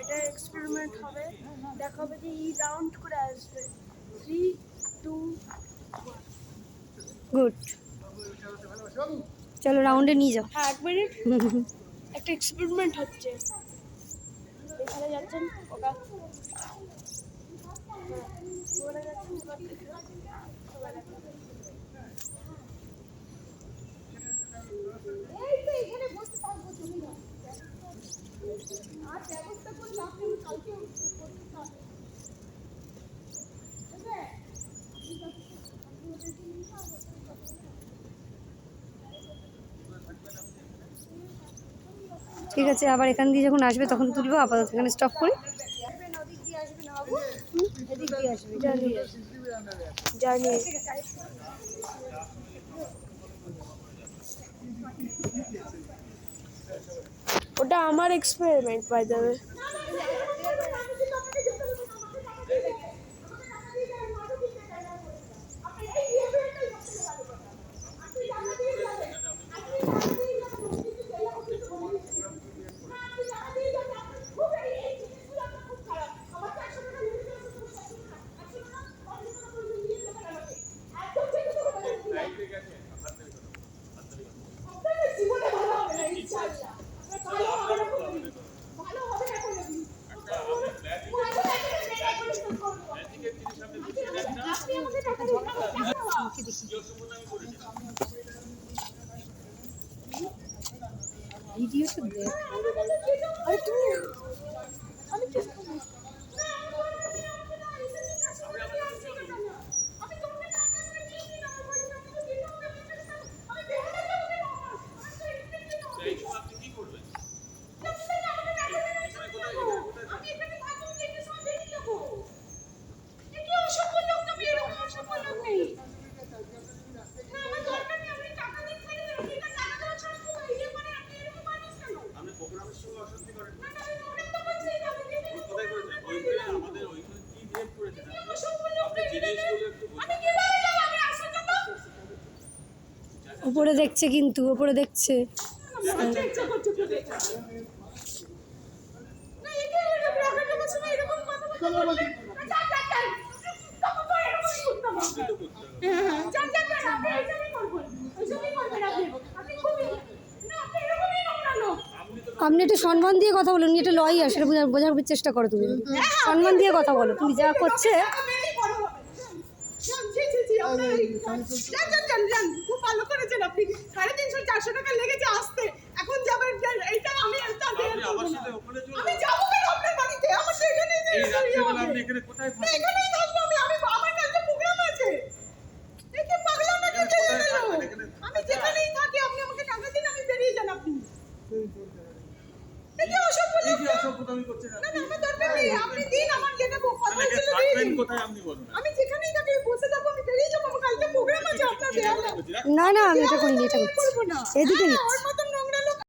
এটা এক্সপেরিমেন্ট হবে, দেখাবে যে এই রাউন্ড করে আসবে। 3 2 গুড, চলো রাউন্ডে নিয়ে যাও। হ্যাঁ 1 মিনিট, একটা এক্সপেরিমেন্ট হচ্ছে। এখানে যাচ্ছেন ওটা, ওখানে যাচ্ছেন এবার সবাই দেখা। এই তো এখানে বসে থাকবো তুমি না, আর ব্যবস্থা করে আপনি কালকে করতে হবে। ঠিক আছে, আবার এখান দিয়ে যখন আসবে তখন তুলবো। আপাতত এখানে স্টপ করি। ওদিক দিয়ে আসবে না বাবু, এদিক দিয়ে আসবে, জানি জানি। ওটা আমার experiment by the way. Video তো দেখ। আরে তুমি আমি কি উপরে দেখছে, কিন্তু উপরে দেখছে। আপনি একটু সম্মান দিয়ে কথা বলুন, এটা লই আর সেটা বোঝার চেষ্টা করো। তুমি সম্মান দিয়ে কথা বলো, তুমি যা করছে। খুব ভালো করেছেন আপনি, 350 400 টাকা লেগেছে আসতে, এখন যাবেন এইটা আমি আমি যাবো কেন আপনার বাড়িতে? আমার তো এখানেই এখানেই থাকবো আমি, আমার কাছে প্রোগ্রাম আছে। দেখে পাগলা না কে আমি যেখানেই থাকি, আপনি আমাকে টাকা দিন, আমি বেরিয়ে যান। আপনি দেখে অসভ্য আমি করছি না, আমার দরকার নেই, আপনি দিন, আমার যেটা কথা হয়েছিল দিন। কোথায় আপনি বলুন, আমি যেখানেই থাকি বসে থাকবো, আমি বেরিয়ে যাবো, আমার কালকে প্রোগ্রাম আছে। আপনার বেয়ার না না, আমি এটা করিনি, এটা করছি। এদিকে নিচ্ছি।